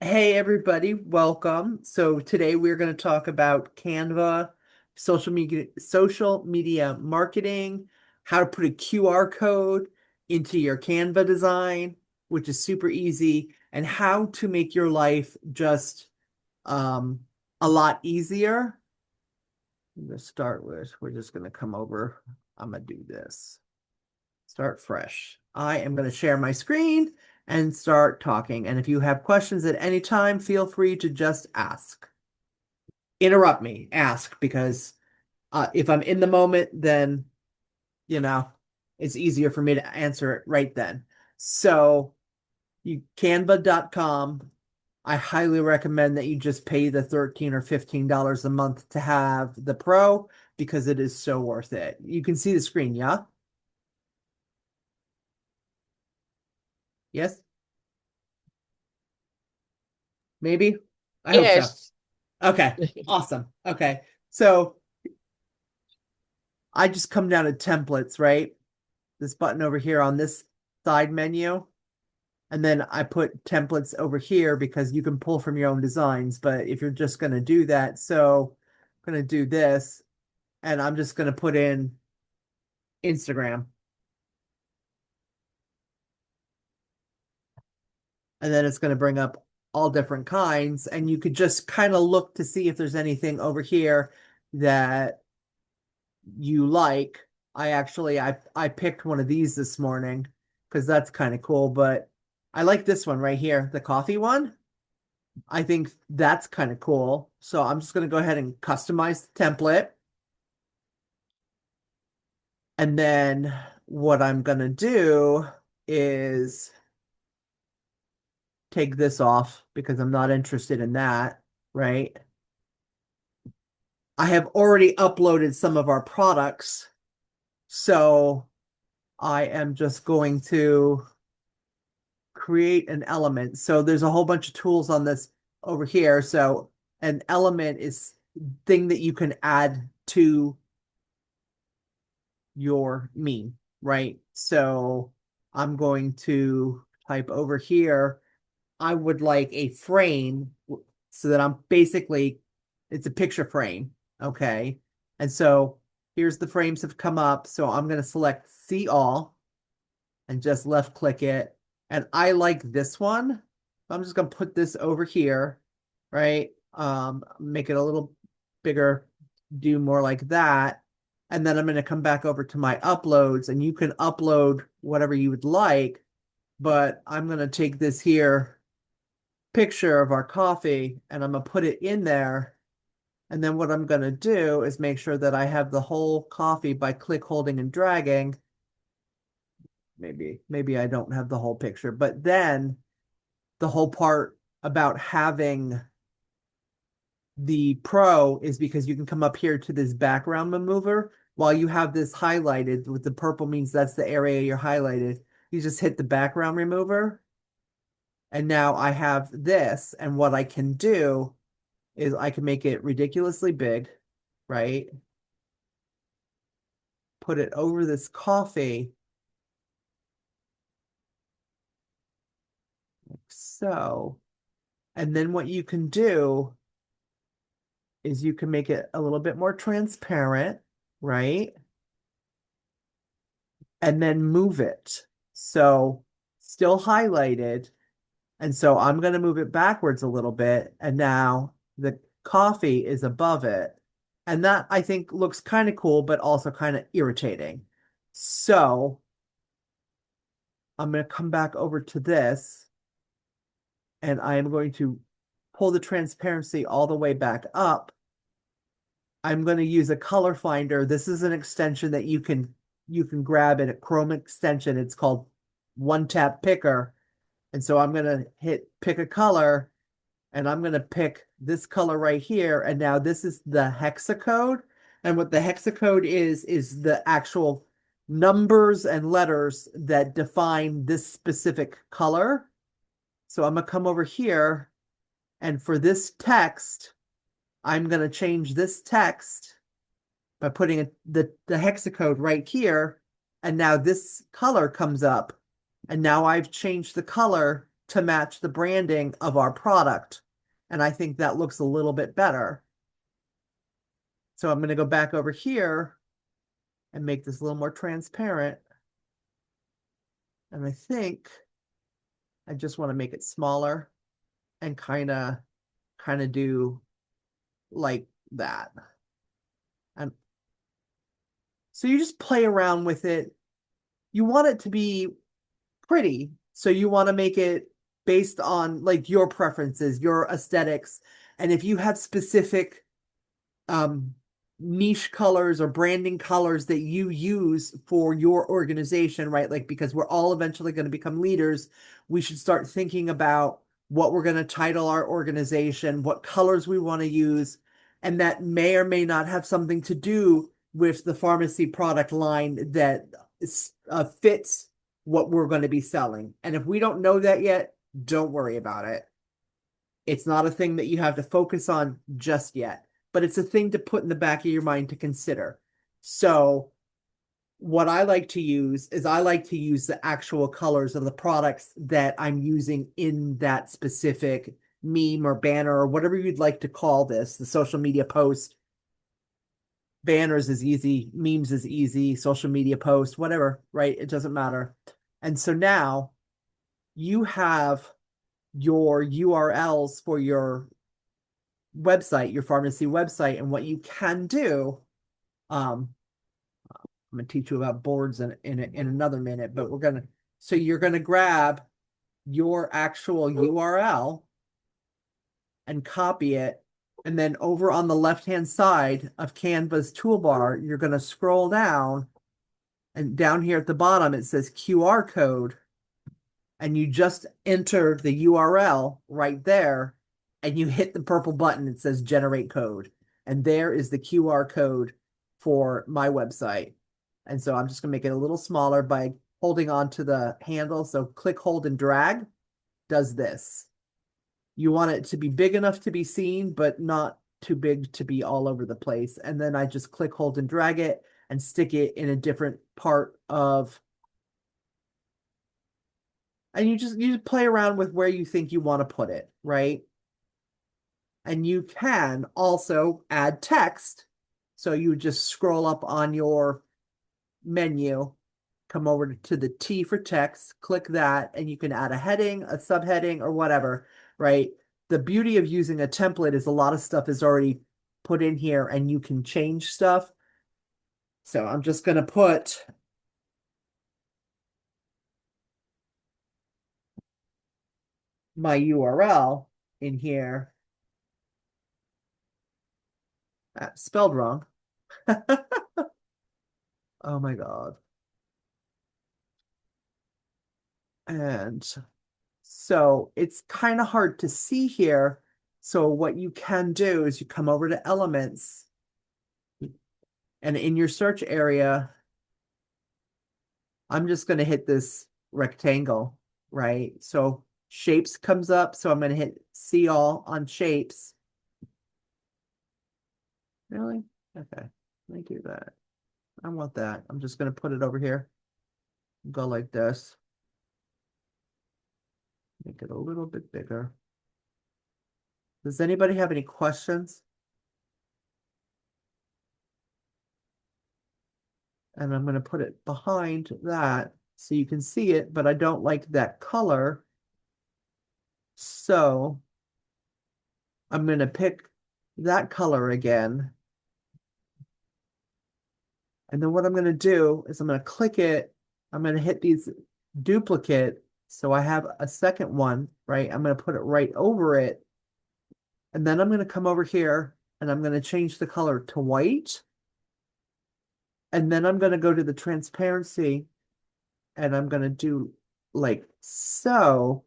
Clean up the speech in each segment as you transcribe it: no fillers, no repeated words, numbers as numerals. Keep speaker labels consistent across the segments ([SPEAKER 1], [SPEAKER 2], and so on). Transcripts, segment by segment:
[SPEAKER 1] Hey everybody, welcome. So today we're going to talk about Canva, social media marketing, how to put a QR code into your Canva design, which is super easy, and how to make your life just um, a lot easier. I'm going to start with, we're just going to come over. I'm going to do this. Start fresh. I am going to share my screen and start talking. And if you have questions at any time, feel free to just ask. Interrupt me, ask, because if I'm in the moment, then, you know, it's easier for me to answer it right then. So, canva.com, I highly recommend that you just pay the $13 or $15 a month to have the pro because it is so worth it. You can see the screen, yeah? Yes? Maybe? I hope so.
[SPEAKER 2] Yes.
[SPEAKER 1] Okay, awesome. Okay, so I just come down to templates, right? This button over here on this side menu, and then I put templates over here because you can pull from your own designs. But if you're just going to do that, so I'm going to do this, and I'm just going to put in Instagram, and then it's going to bring up all different kinds, and you could just kind of look to see if there's anything over here that you like. I picked one of these this morning because that's kind of cool, but I like this one right here, the coffee one. I think that's kind of cool. So I'm just going to go ahead and customize the template. And then what I'm going to do is take this off because I'm not interested in that, right? I have already uploaded some of our products, so I am just going to create an element. So there's a whole bunch of tools on this over here. So an element is thing that you can add to your meme, right? So I'm going to type over here, I would like a frame so that I'm basically, it's a picture frame. Okay. And so here's the frames have come up. So I'm going to select see all and just left click it. And I like this one. I'm just gonna put this over here, right? Make it a little bigger, do more like that. And then I'm gonna come back over to my uploads and you can upload whatever you would like, but I'm gonna take this here picture of our coffee and I'm gonna put it in there. And then what I'm gonna do is make sure that I have the whole coffee by click holding and dragging. Maybe I don't have the whole picture, but then the whole part about having the pro is because you can come up here to this background remover while you have this highlighted with the purple means that's the area you're highlighted. You just hit the background remover and now I have this and what I can do is I can make it ridiculously big, right? Put it over this coffee like so. And then what you can do is you can make it a little bit more transparent, right? And then move it. So still highlighted. And so I'm going to move it backwards a little bit. And now the coffee is above it. And that I think looks kind of cool, but also kind of irritating. So I'm going to come back over to this and I am going to pull the transparency all the way back up. I'm going to use a color finder. This is an extension that you can grab in a Chrome extension. It's called One Tap Picker. And so I'm going to hit pick a color and I'm going to pick this color right here. And now this is the hexacode. And what the hexacode is the actual numbers and letters that define this specific color. So I'm going to come over here and for this text, I'm going to change this text by putting the hexacode right here. And now this color comes up. And now I've changed the color to match the branding of our product. And I think that looks a little bit better. So I'm going to go back over here and make this a little more transparent. And I think I just want to make it smaller and kind of do like that. And so you just play around with it. You want it to be pretty. So you want to make it based on like your preferences, your aesthetics. And if you have specific niche colors or branding colors that you use for your organization, right? Like, because we're all eventually going to become leaders, we should start thinking about what we're going to title our organization, what colors we want to use. And that may or may not have something to do with the pharmacy product line that fits what we're going to be selling. And if we don't know that yet, don't worry about it. It's not a thing that you have to focus on just yet, but it's a thing to put in the back of your mind to consider. So what I like to use is I like to use the actual colors of the products that I'm using in that specific meme or banner or whatever you'd like to call this, the social media post. Banners is easy, memes is easy, social media post, whatever, right? It doesn't matter. And so now you have your URLs for your website, your pharmacy website, and what you can do. I'm going to teach you about boards in another minute, but so you're going to grab your actual URL and copy it. And then over on the left-hand side of Canva's toolbar, you're going to scroll down, and down here at the bottom, it says QR code. And you just enter the URL right there, and you hit the purple button. It says generate code. And there is the QR code for my website. And so I'm just going to make it a little smaller by holding on to the handle. So click, hold, and drag does this. You want it to be big enough to be seen, but not too big to be all over the place. And then I just click, hold, and drag it and stick it in a different part of. And you just play around with where you think you want to put it, right? And you can also add text. So you just scroll up on your menu, come over to the T for text, click that, and you can add a heading, a subheading, or whatever, right? The beauty of using a template is a lot of stuff is already put in here and you can change stuff. So I'm just going to put my URL in here. Spelled wrong. Oh my God. And so it's kind of hard to see here. So what you can do is you come over to elements, and in your search area, I'm just going to hit this rectangle, right? So shapes comes up. So I'm going to hit see all on shapes. Really? Okay. Let me do that. I want that. I'm just going to put it over here. Go like this. Make it a little bit bigger. Does anybody have any questions? And I'm going to put it behind that so you can see it, but I don't like that color. So I'm going to pick that color again. And then what I'm going to do is I'm going to click it. I'm going to hit these duplicate. So I have a second one, right? I'm going to put it right over it. And then I'm going to come over here and I'm going to change the color to white. And then I'm going to go to the transparency and I'm going to do like so.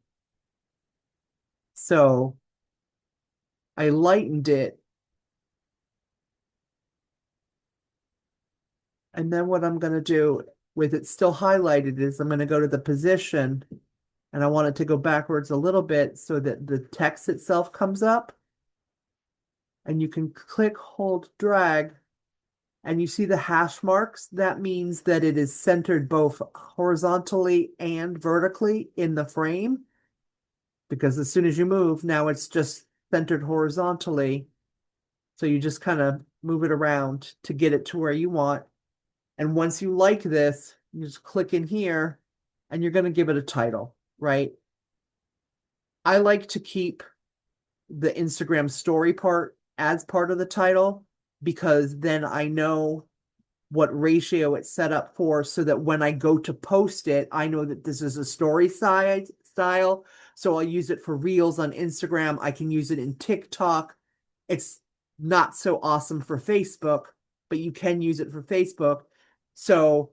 [SPEAKER 1] So I lightened it. And then what I'm going to do with it still highlighted is I'm going to go to the position and I want it to go backwards a little bit so that the text itself comes up. And you can click, hold, drag, and you see the hash marks. That means that it is centered both horizontally and vertically in the frame. because as soon as you move, now it's just centered horizontally. So you just kind of move it around to get it to where you want. And once you like this, you just click in here and you're going to give it a title, right? I like to keep the Instagram story part as part of the title because then I know what ratio it's set up for so that when I go to post it, I know that this is a story size style. So I'll use it for reels on Instagram. I can use it in TikTok. It's not so awesome for Facebook, but you can use it for Facebook. So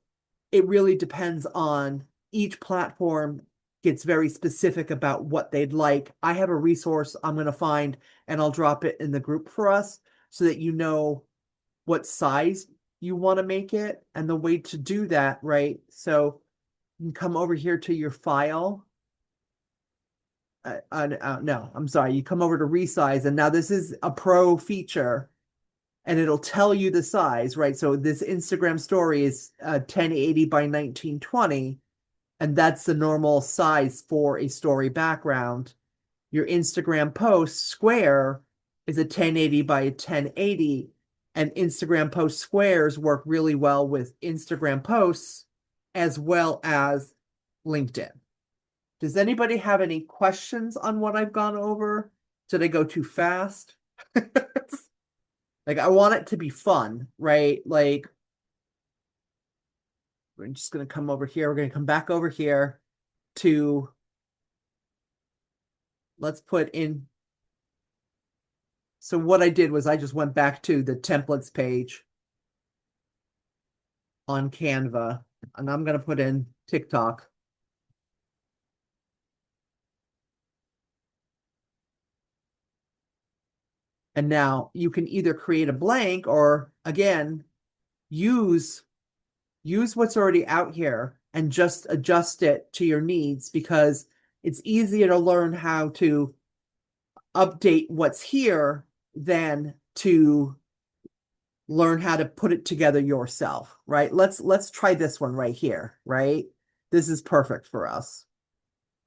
[SPEAKER 1] it really depends on each platform gets very specific about what they'd like. I have a resource I'm going to find and I'll drop it in the group for us so that you know what size you want to make it and the way to do that, right? So you can come over here to your file. No, I'm sorry. You come over to resize, and now this is a pro feature, and it'll tell you the size, right? So this Instagram story is 1080 by 1920, and that's the normal size for a story background. Your Instagram post square is a 1080 by 1080, and Instagram post squares work really well with Instagram posts as well as LinkedIn. Does anybody have any questions on what I've gone over? Did I go too fast? Like, I want it to be fun, right? Like, we're just going to come over here. We're going to come back over here to, let's put in. So what I did was I just went back to the templates page on Canva, and I'm going to put in TikTok. And now you can either create a blank or, again, use what's already out here and just adjust it to your needs, because it's easier to learn how to update what's here than to learn how to put it together yourself, right? Let's try this one right here, right? This is perfect for us.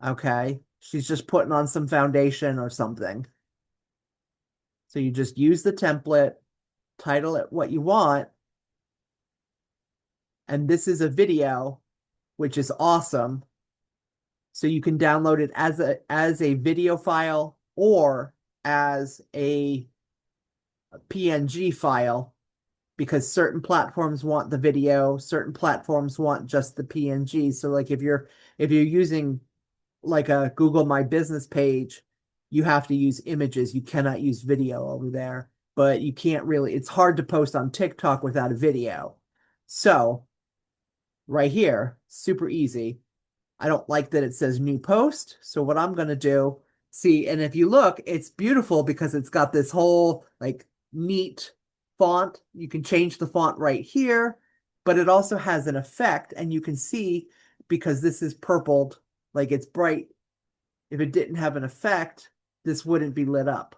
[SPEAKER 1] Okay. She's just putting on some foundation or something. So you just use the template, title it what you want. And this is a video, which is awesome. So you can download it as a video file or as a PNG file, because certain platforms want the video, certain platforms want just the PNG. So like if you're using like a Google My Business page, you have to use images. You cannot use video over there, but you can't really, it's hard to post on TikTok without a video. So right here, super easy. I don't like that it says new post. So what I'm going to do, see, and if you look, it's beautiful because it's got this whole like neat font. You can change the font right here, but it also has an effect, and you can see because this is purpled, like it's bright. If it didn't have an effect, this wouldn't be lit up.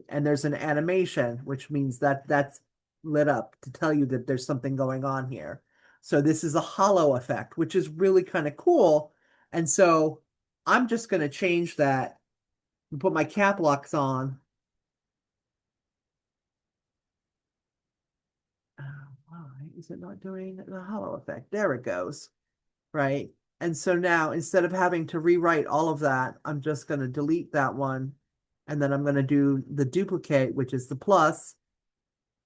[SPEAKER 1] And there's an animation, which means that that's lit up to tell you that there's something going on here. So this is a hollow effect, which is really kind of cool. And so I'm just going to change that and put my cap locks on. Why is it not doing the hollow effect? There it goes. Right. And so now instead of having to rewrite all of that, I'm just going to delete that one. And then I'm going to do the duplicate, which is the plus,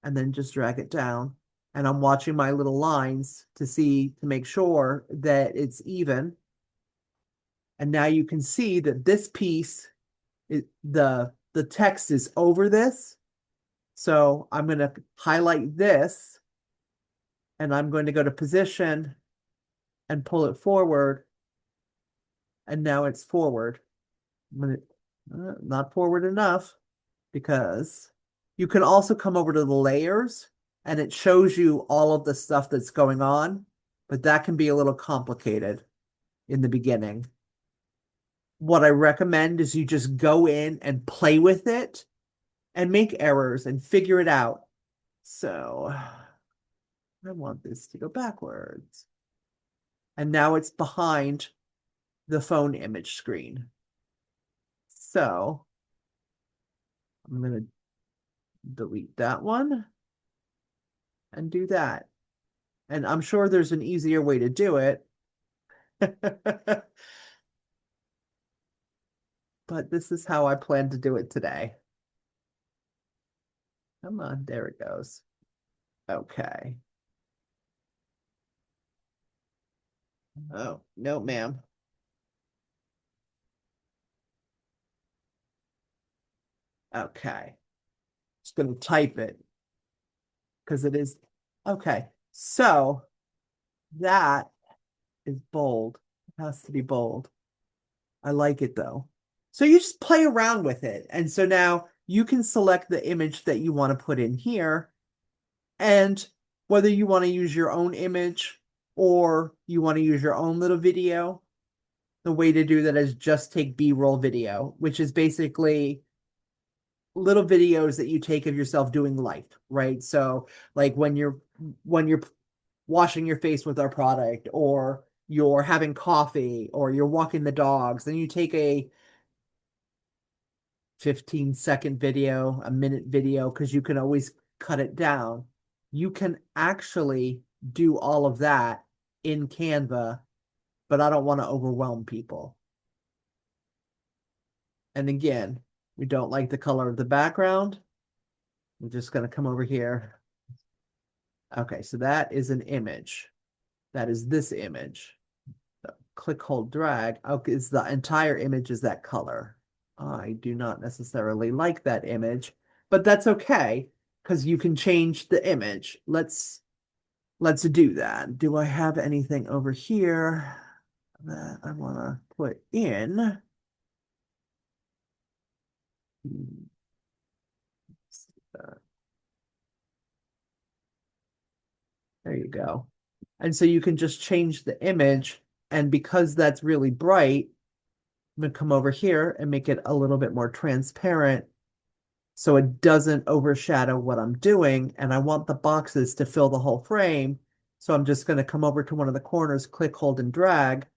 [SPEAKER 1] and then just drag it down. And I'm watching my little lines to make sure that it's even. And now you can see that this piece, the text is over this. So I'm going to highlight this, and I'm going to go to position and pull it forward. And now it's forward. Not forward enough, because you can also come over to the layers and it shows you all of the stuff that's going on, but that can be a little complicated in the beginning. What I recommend is you just go in and play with it and make errors and figure it out. So I want this to go backwards. And now it's behind the phone image screen. So I'm going to delete that one and do that. And I'm sure there's an easier way to do it. But this is how I plan to do it today. Come on, there it goes. Okay. Oh, no, ma'am. Okay. Just going to type it because it is. Okay. So that is bold. It has to be bold. I like it though. So you just play around with it. And so now you can select the image that you want to put in here and whether you want to use your own image or you want to use your own little video. The way to do that is just take B-roll video, which is basically little videos that you take of yourself doing life, right? So like when you're washing your face with our product or you're having coffee or you're walking the dogs, then you take a 15-second video, a minute video, because you can always cut it down. You can actually do all of that in Canva, but I don't want to overwhelm people. And again, we don't like the color of the background. I'm just going to come over here. Okay, so that is an image. That is this image. So click, hold, drag. Okay, it's the entire image is that color. I do not necessarily like that image, but that's okay because you can change the image. Let's do that. Do I have anything over here that I want to put in? There you go. And so you can just change the image. And because that's really bright, I'm going to come over here and make it a little bit more transparent so it doesn't overshadow what I'm doing. And I want the boxes to fill the whole frame. So I'm just going to come over to one of the corners, click, hold, and drag,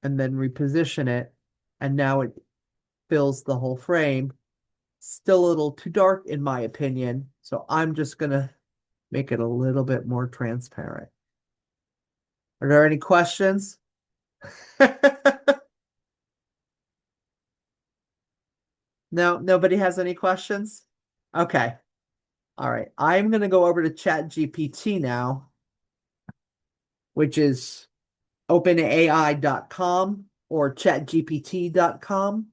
[SPEAKER 1] and then reposition it. And now it fills the whole frame. Still a little too dark in my opinion. So I'm just going to make it a little bit more transparent. Are there any questions? No, nobody has any questions? Okay. All right. I'm going to go over to ChatGPT now, which is openai.com or chatgpt.com.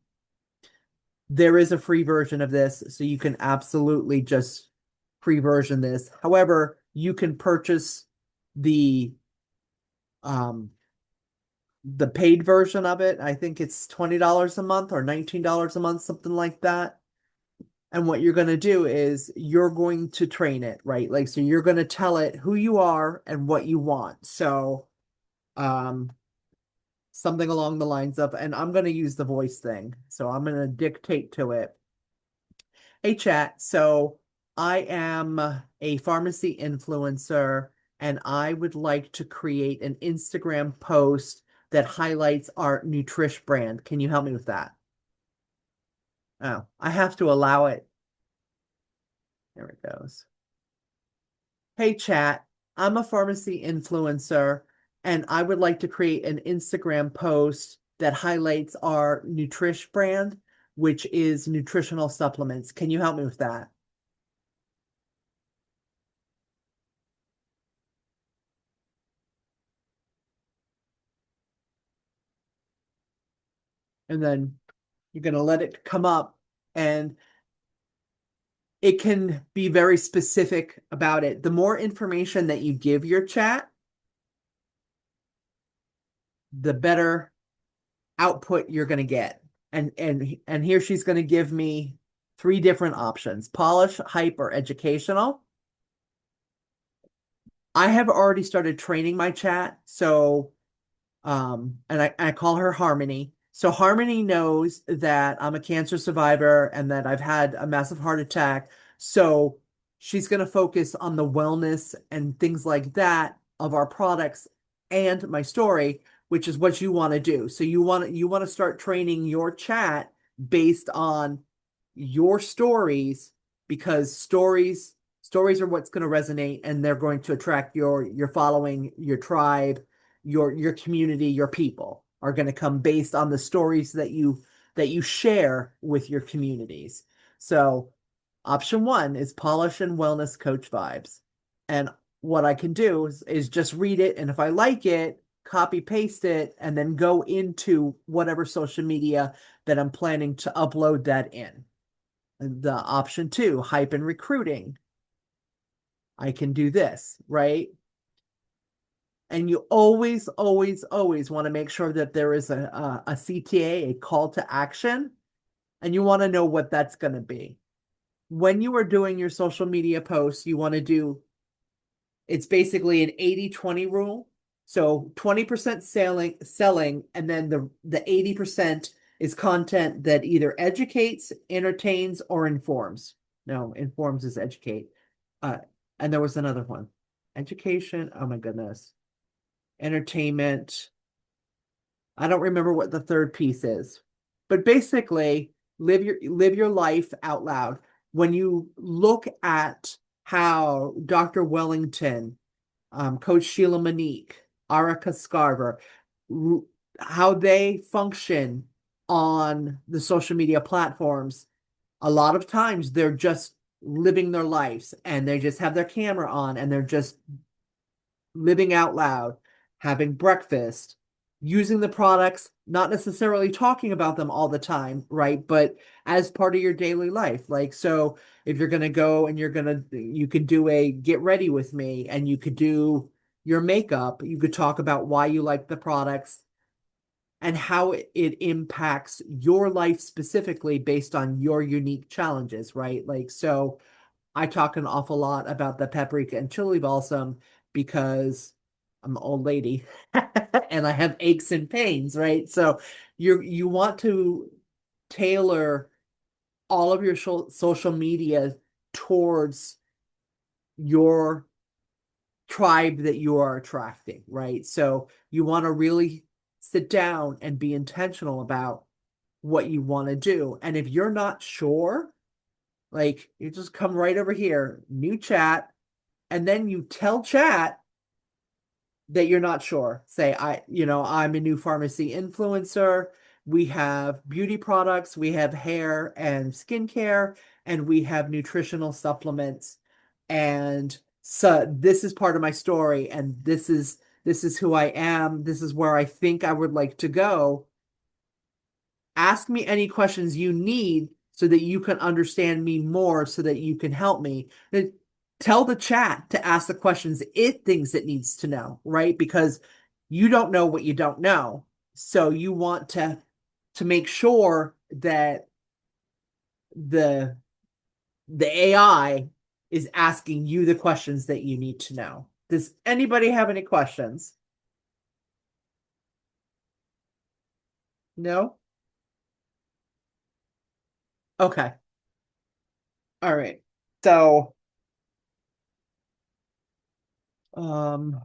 [SPEAKER 1] There is a free version of this, so you can absolutely just free version this. However, you can purchase the um the paid version of it. I think it's $20 a month or $19 a month, something like that. And what you're going to do is you're going to train it, right? Like, so you're going to tell it who you are and what you want. So, um, something along the lines of, and I'm going to use the voice thing. So I'm going to dictate to it. Hey, chat. So I am a pharmacy influencer and I would like to create an Instagram post that highlights our Nutrish brand. Can you help me with that? Oh, I have to allow it. There it goes. Hey, chat. I'm a pharmacy influencer and I would like to create an Instagram post that highlights our Nutrish brand, which is nutritional supplements. Can you help me with that? And then you're going to let it come up and it can be very specific about it. The more information that you give your chat, the better output you're going to get. And here she's going to give me 3 different options: polish, hype, or educational. I have already started training my chat. So, and I call her Harmony. So Harmony knows that I'm a cancer survivor and that I've had a massive heart attack. So she's going to focus on the wellness and things like that of our products and my story. which is what you want to do. So you want to start training your chat based on your stories, because stories are what's going to resonate, and they're going to attract your following, your tribe, your community, your people are going to come based on the stories that you share with your communities. So option one is polish and wellness coach vibes. And what I can do is just read it, and if I like it, copy paste it, and then go into whatever social media that I'm planning to upload that in. The option two, hype and recruiting. I can do this, right? And you always, always, always want to make sure that there is a CTA, a call to action, and you want to know what that's going to be. When you are doing your social media posts, you want to do, it's basically an 80-20 rule. So 20% selling, and then the 80% is content that either educates, entertains, or informs. No, informs is educate. Uh, and there was another one. Education. Oh my goodness. Entertainment. I don't remember what the third piece is. But basically, live your life out loud. When you look at how Dr. Wellington, Coach Sheila Monique, Arika Scarver, how they function on the social media platforms, a lot of times they're just living their lives, and they just have their camera on, and they're just living out loud, having breakfast, using the products, not necessarily talking about them all the time, right? But as part of your daily life. Like, so if you're going to go and you could do a get ready with me, and you could do your makeup, you could talk about why you like the products and how it impacts your life specifically based on your unique challenges, right? Like, so I talk an awful lot about the paprika and chili balsam because I'm an old lady and I have aches and pains, right? So you want to tailor all of your social media towards your tribe that you are attracting, right? So you want to really sit down and be intentional about what you want to do. And if you're not sure, like, you just come right over here, new chat, and then you tell chat that you're not sure. Say, I'm a new pharmacy influencer. We have beauty products, we have hair and skincare, and we have nutritional supplements. And so this is part of my story, and this is who I am. This is where I think I would like to go. Ask me any questions you need so that you can understand me more, so that you can help me. Tell the chat to ask the questions it thinks it needs to know, right? Because you don't know what you don't know. So you want to make sure that the AI is asking you the questions that you need to know. Does anybody have any questions? No? Okay. All right. So, um,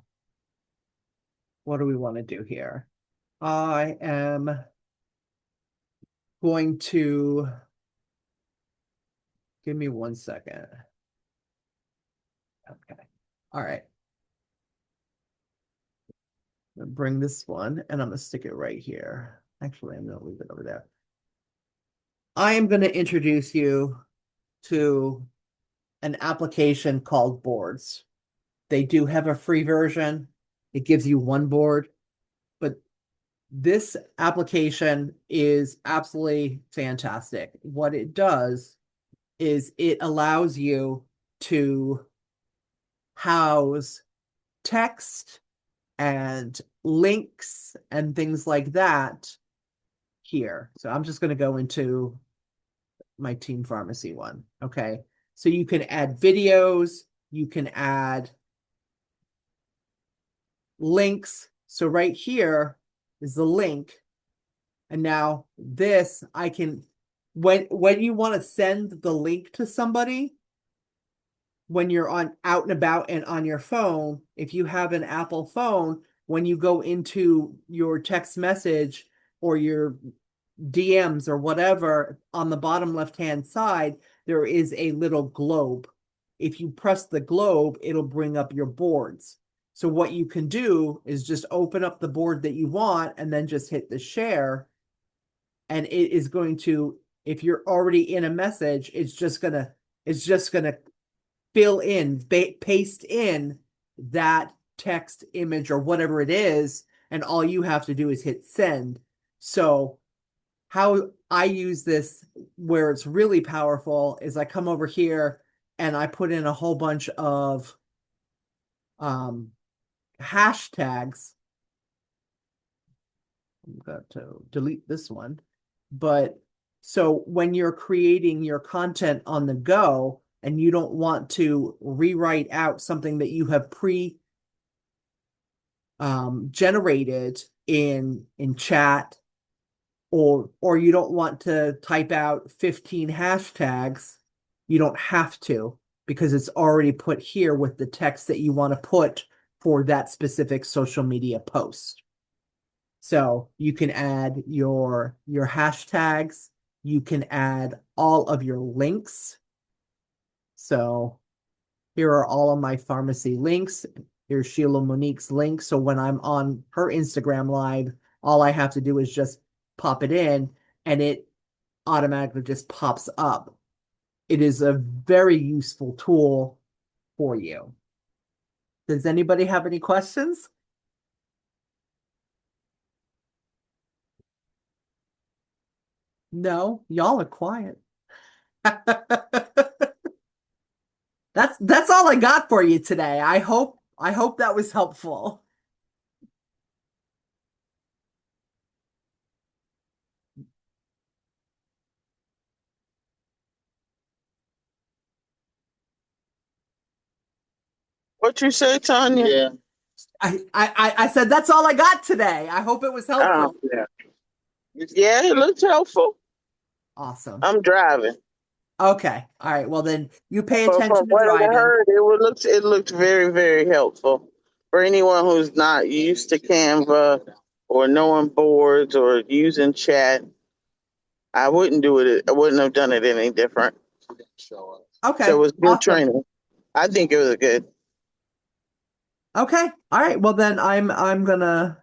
[SPEAKER 1] what do we want to do here? I am going to give me 1 second. Okay. All right. I'm gonna bring this one, and I'm gonna stick it right here. Actually, I'm gonna leave it over there. I am going to introduce you to an application called Boards. They do have a free version. It gives you one board, but this application is absolutely fantastic. What it does is it allows you to house text and links and things like that here. So I'm just going to go into my team pharmacy one. Okay. So you can add videos, you can add links. So right here is the link. And now this I can, when you want to send the link to somebody, when you're on out and about and on your phone, if you have an Apple phone, when you go into your text message or your DMs or whatever, on the bottom left-hand side, there is a little globe. If you press the globe, it'll bring up your boards. So what you can do is just open up the board that you want and then just hit the share. And it is going to, if you're already in a message, it's just gonna fill in, paste in that text, image, or whatever it is, and all you have to do is hit send. So how I use this where it's really powerful is I come over here and I put in a whole bunch of hashtags. I'm going to delete this one. But so when you're creating your content on the go and you don't want to rewrite out something that you have pre generated in chat, or you don't want to type out 15 hashtags, you don't have to, because it's already put here with the text that you want to put for that specific social media post. So you can add your hashtags, you can add all of your links. So here are all of my pharmacy links. Here's Sheila Monique's link. So when I'm on her Instagram live, all I have to do is just pop it in and it automatically just pops up. It is a very useful tool for you. Does anybody have any questions? No, y'all are quiet. That's all I got for you today. I hope that was helpful.
[SPEAKER 2] What you say, Tanya? Yeah.
[SPEAKER 1] I said that's all I got today. I hope it was
[SPEAKER 2] Oh,
[SPEAKER 1] helpful.
[SPEAKER 2] yeah. Yeah, it looks helpful.
[SPEAKER 1] Awesome.
[SPEAKER 2] I'm driving.
[SPEAKER 1] Okay. All right. Well, then you pay
[SPEAKER 2] But from
[SPEAKER 1] attention to
[SPEAKER 2] what I
[SPEAKER 1] driving.
[SPEAKER 2] heard, it looked very, very helpful. For anyone who's not used to Canva or knowing boards or using chat, I wouldn't do it. I wouldn't have done it any different. So it
[SPEAKER 1] Okay.
[SPEAKER 2] was good
[SPEAKER 1] Awesome.
[SPEAKER 2] training. I think it was good.
[SPEAKER 1] Okay. All right. Well, then I'm gonna